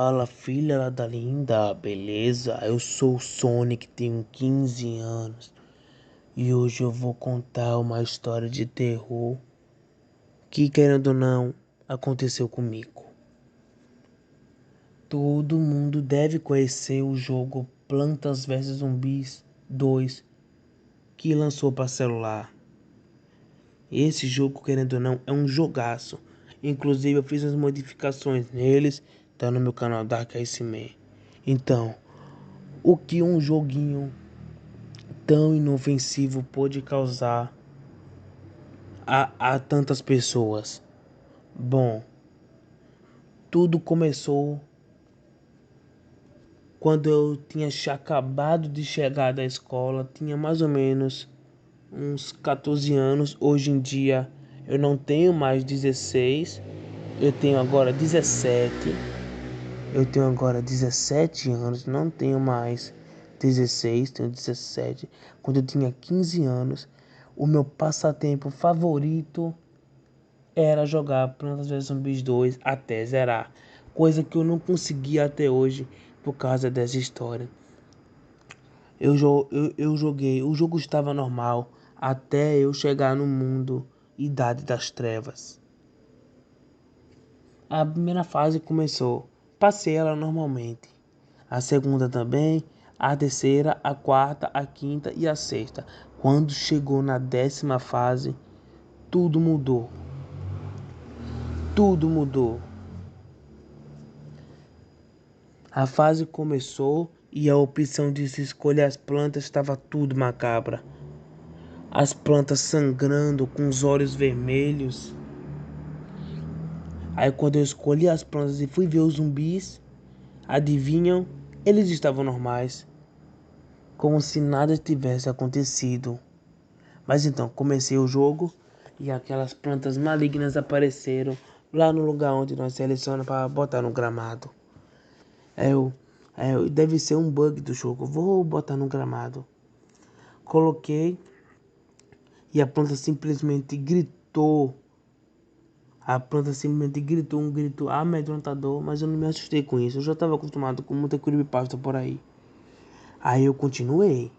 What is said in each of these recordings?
Fala, filha da linda, beleza? Eu sou o Sonic, tenho 15 anos e hoje eu vou contar uma história de terror que, querendo ou não, aconteceu comigo. Todo mundo deve conhecer o jogo Plantas vs Zumbis 2 que lançou para celular. Esse jogo, querendo ou não, é um jogaço. Inclusive, eu fiz umas modificações neles, tá no meu canal Dark Ice Man. Então, o que um joguinho tão inofensivo pôde causar a tantas pessoas? Bom, tudo começou quando eu tinha acabado de chegar da escola, tinha mais ou menos uns 14 anos. Hoje em dia eu não tenho mais 16, eu tenho agora 17. Eu tenho agora 17 anos, não tenho mais 16, tenho 17. Quando eu tinha 15 anos, o meu passatempo favorito era jogar Plantas vs Zumbis 2 até zerar. Coisa que eu não consegui até hoje por causa dessa história. Eu joguei, o jogo estava normal até eu chegar no mundo Idade das Trevas. A primeira fase começou, passei ela normalmente. A segunda também, a terceira, a quarta, a quinta e a sexta. Quando chegou na 10ª fase, tudo mudou. Tudo mudou. A fase começou e a opção de se escolher as plantas estava tudo macabra. As plantas sangrando com os olhos vermelhos. Aí quando eu escolhi as plantas e fui ver os zumbis, adivinham? Eles estavam normais, como se nada tivesse acontecido. Mas então, comecei o jogo e aquelas plantas malignas apareceram lá no lugar onde nós selecionamos para botar no gramado. Eu, deve ser um bug do jogo. Vou botar no gramado. Coloquei e a planta simplesmente gritou. A planta simplesmente gritou um grito amedrontador, mas eu não me assustei com isso. Eu já estava acostumado com muita creepypasta por aí. Aí eu continuei.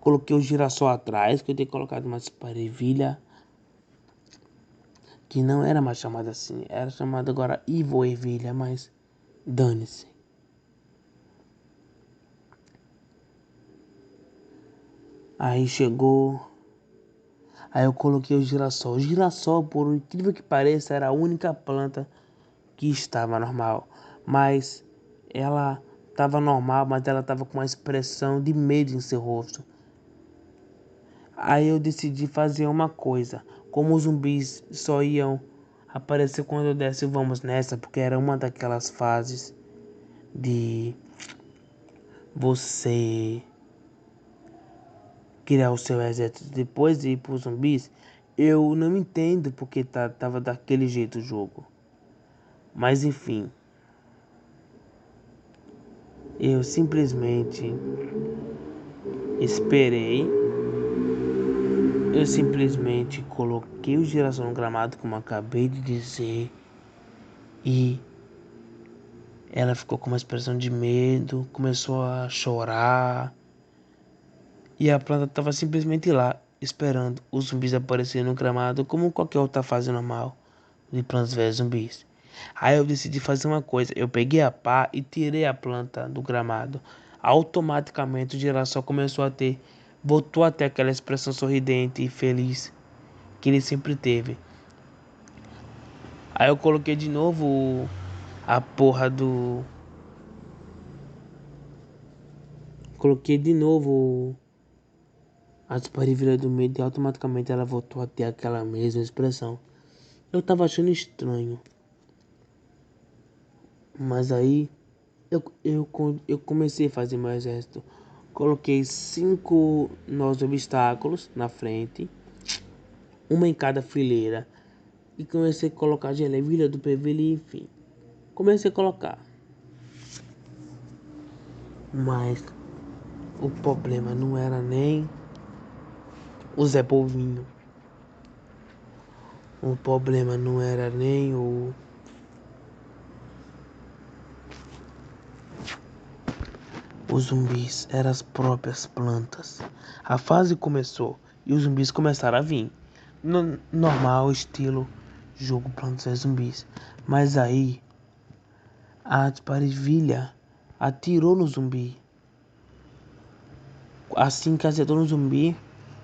Coloquei o girassol atrás, que eu tinha colocado uma ervilha que não era mais chamada assim. Era chamada agora Ivo Ervilha, mas dane-se. Aí chegou. Aí eu coloquei o girassol. O girassol, por incrível que pareça, era a única planta que estava normal. Mas ela estava normal, mas ela estava com uma expressão de medo em seu rosto. Aí eu decidi fazer uma coisa. Como os zumbis só iam aparecer quando eu desse vamos nessa, porque era uma daquelas fases de você criar o seu exército depois de ir para os zumbis. Eu não entendo porque tava daquele jeito o jogo. Mas enfim, eu simplesmente esperei. Eu simplesmente coloquei o girassol no gramado, como acabei de dizer, e ela ficou com uma expressão de medo, começou a chorar, e a planta estava simplesmente lá, esperando os zumbis aparecerem no gramado, como qualquer outra fase normal de Plantas vs Zumbis. Aí eu decidi fazer uma coisa, eu peguei a pá e tirei a planta do gramado. Automaticamente o girassol começou a ter, voltou a ter aquela expressão sorridente e feliz que ele sempre teve. Aí eu coloquei de novo a porra do. Coloquei de novo a disparível do medo e automaticamente ela voltou a ter aquela mesma expressão. Eu tava achando estranho. Mas aí eu comecei a fazer meu exército. Coloquei 5 nós de obstáculos na frente, uma em cada fileira. E comecei a colocar gelevilha do PV, enfim. Comecei a colocar. Mas o problema não era nem o Zé Polvinho. O problema não era nem Os zumbis eram as próprias plantas. A fase começou e os zumbis começaram a vir. Normal, estilo jogo Plantas vs Zumbis. Mas aí a Atparivilha atirou no zumbi. Assim que acertou no zumbi,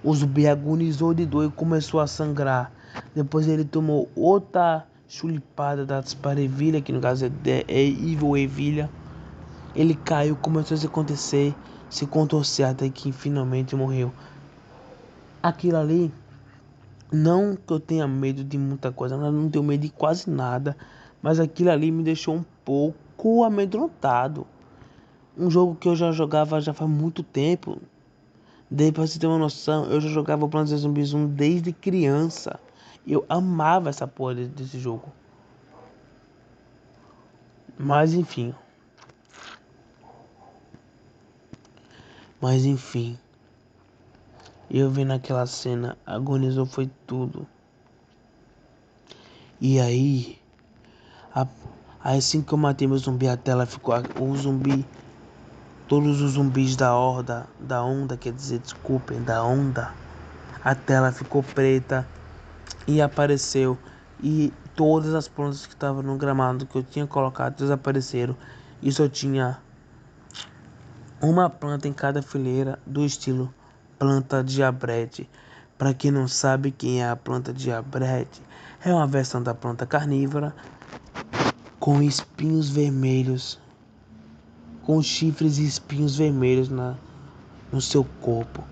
o zumbi agonizou de dor e começou a sangrar. Depois ele tomou outra chulipada da Atparivilha, que no caso é Evil Evilha. Ele caiu, começou a se acontecer, se contorcer até que finalmente morreu. Aquilo ali, não que eu tenha medo de muita coisa, eu não tenho medo de quase nada, mas aquilo ali me deixou um pouco amedrontado. Um jogo que eu já jogava já faz muito tempo. Daí pra você ter uma noção, eu já jogava Plants vs Zombies 1 desde criança. Eu amava essa porra desse jogo. Mas enfim. Eu vi naquela cena, agonizou foi tudo. E aí, assim que eu matei meu zumbi, a tela ficou, o zumbi, todos os zumbis da onda, quer dizer, desculpem, da onda, a tela ficou preta e apareceu, e todas as plantas que estavam no gramado que eu tinha colocado desapareceram, e só tinha uma planta em cada fileira do estilo planta diabrete. Para quem não sabe quem é a planta diabrete, é uma versão da planta carnívora com espinhos vermelhos, com chifres e espinhos vermelhos no seu corpo.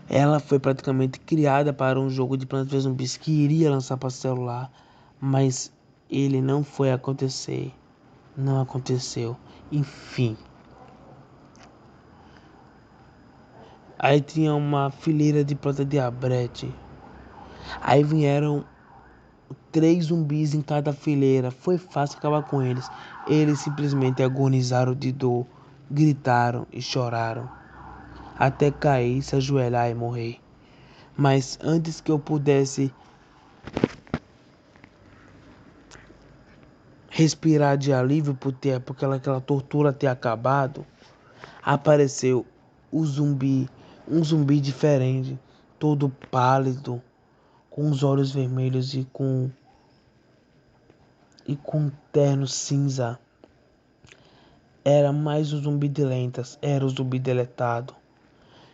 Ela foi praticamente criada para um jogo de Plantas vs Zumbis que iria lançar para celular, mas ele não foi acontecer. Não aconteceu. Enfim. Aí tinha uma fileira de planta diabrete. Aí vieram 3 zumbis em cada fileira. Foi fácil acabar com eles. Eles simplesmente agonizaram de dor, gritaram e choraram, até cair, se ajoelhar e morrer. Mas antes que eu pudesse respirar de alívio porque aquela tortura ter acabado, apareceu um zumbi diferente, todo pálido, com os olhos vermelhos e com um terno cinza. Era mais um zumbi de lentas, era o zumbi deletado,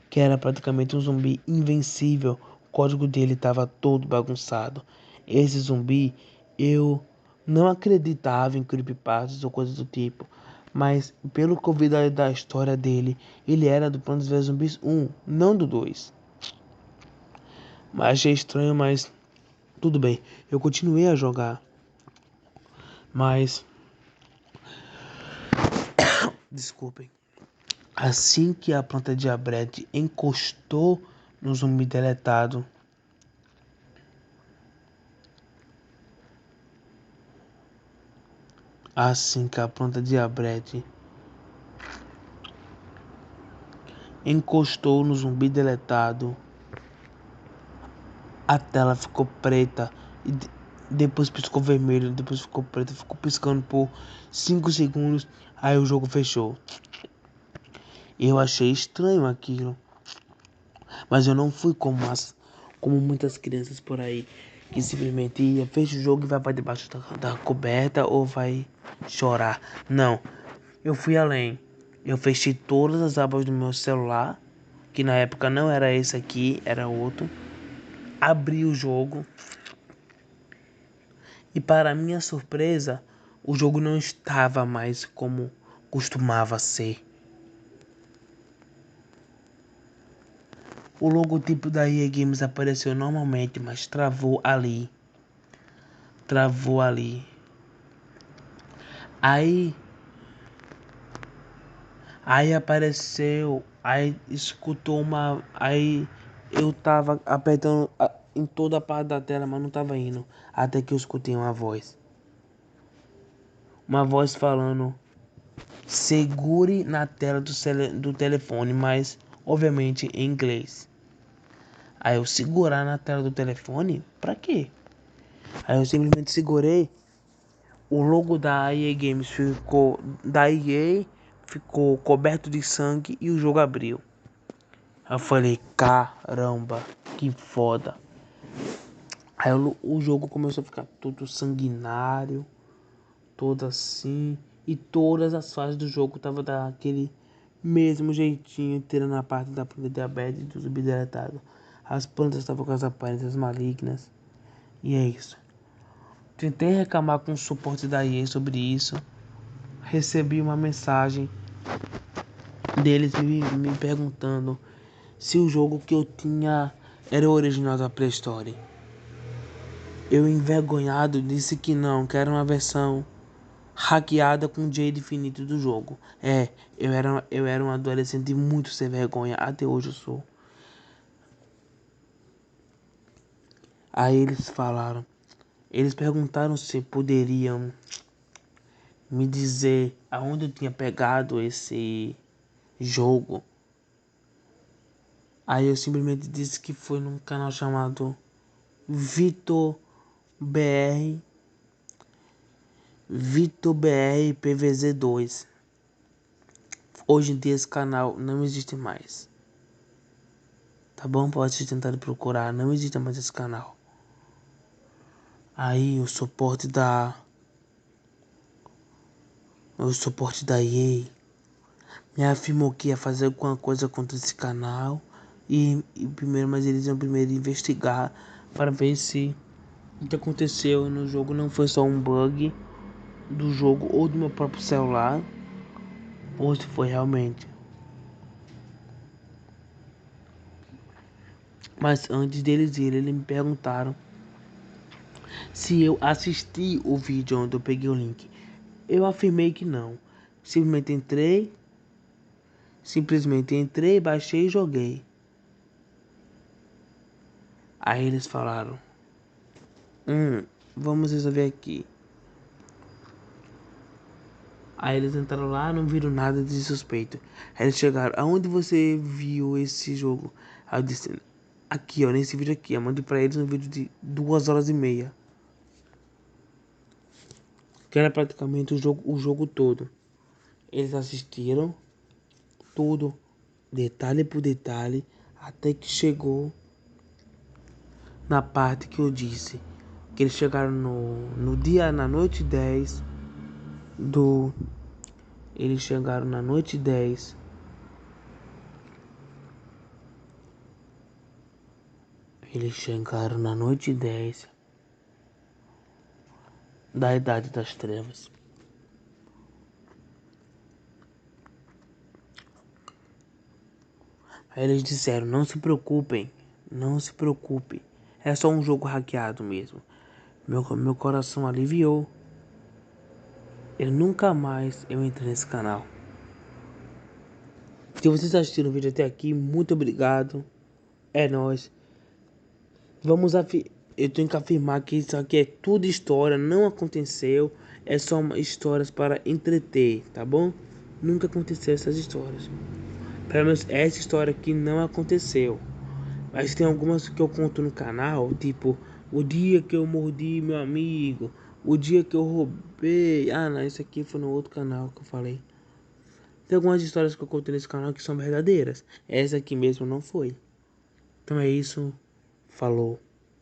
que era praticamente um zumbi invencível. O código dele estava todo bagunçado. Esse zumbi, eu não acreditava em creepypastas ou coisas do tipo, mas pelo que eu vi da história dele, ele era do Plantas vs Zumbis 1, não do 2. Mas achei estranho, mas tudo bem. Eu continuei a jogar, mas desculpem. Assim que a planta diabrete encostou no zumbi deletado, assim que a planta diabrete encostou no zumbi deletado, a tela ficou preta e depois piscou vermelho, depois ficou preta, ficou piscando por 5 segundos, aí o jogo fechou. Eu achei estranho aquilo, mas eu não fui como muitas crianças por aí, que simplesmente ia, fecha o jogo e vai para debaixo da coberta ou vai chorar. Não, eu fui além. Eu fechei todas as abas do meu celular, que na época não era esse aqui, era outro. Abri o jogo e, para minha surpresa, o jogo não estava mais como costumava ser. O logotipo da EA Games apareceu normalmente, mas travou ali. Travou ali. Aí apareceu, aí escutou uma, aí eu tava apertando em toda a parte da tela, mas não tava indo, até que eu escutei uma voz falando: segure na tela do telefone, mas obviamente em inglês. Aí eu segurar na tela do telefone, pra quê? Aí eu simplesmente segurei, o logo da EA Games ficou, da EA ficou coberto de sangue e o jogo abriu. Eu falei, caramba, que foda. Aí o jogo começou a ficar todo sanguinário, todo assim. E todas as fases do jogo tava daquele mesmo jeitinho, tirando a parte da planta diabetes e do zumbi deletado. As plantas estavam com as aparências malignas. E é isso. Tentei reclamar com o suporte da EA sobre isso. Recebi uma mensagem deles me perguntando se o jogo que eu tinha era o original da Play Store. Eu, envergonhado, disse que não, que era uma versão hackeada com o Jade infinito do jogo. Eu era um adolescente muito sem vergonha, até hoje eu sou. Aí eles perguntaram se poderiam me dizer aonde eu tinha pegado esse jogo. Aí eu simplesmente disse que foi num canal chamado Vitor BR PVZ2. Hoje em dia esse canal não existe mais. Tá bom? Pode tentar procurar, não existe mais esse canal. Aí o suporte da EA me afirmou que ia fazer alguma coisa contra esse canal. Mas eles iam primeiro investigar para ver se o que aconteceu no jogo não foi só um bug do jogo ou do meu próprio celular, ou se foi realmente. Mas antes deles irem, eles me perguntaram se eu assisti o vídeo onde eu peguei o link. Eu afirmei que não. Simplesmente entrei, baixei e joguei. Aí eles falaram, vamos resolver aqui. Aí eles entraram lá, não viram nada de suspeito. Aí eles chegaram, aonde você viu esse jogo? Aí eu disse, aqui ó, nesse vídeo aqui. Eu mandei pra eles um vídeo de 2 horas e meia. Que era praticamente o jogo todo. Eles assistiram tudo, detalhe por detalhe, até que chegou na parte que eu disse. Que eles chegaram na noite 10 do... Eles chegaram na noite 10. Eles chegaram na noite 10 da Idade das Trevas. Aí eles disseram, não se preocupem, não se preocupe. É só um jogo hackeado mesmo. Meu coração aliviou. E nunca mais eu entrei nesse canal. Se vocês assistiram o vídeo até aqui, muito obrigado. É nóis. Eu tenho que afirmar que isso aqui é tudo história, não aconteceu. É só histórias para entreter, tá bom? Nunca aconteceu essas histórias. Pelo menos essa história aqui não aconteceu. Mas tem algumas que eu conto no canal, tipo, o dia que eu mordi meu amigo, o dia que eu roubei. Ah, não, isso aqui foi no outro canal que eu falei. Tem algumas histórias que eu conto nesse canal que são verdadeiras. Essa aqui mesmo não foi. Então é isso. Falou.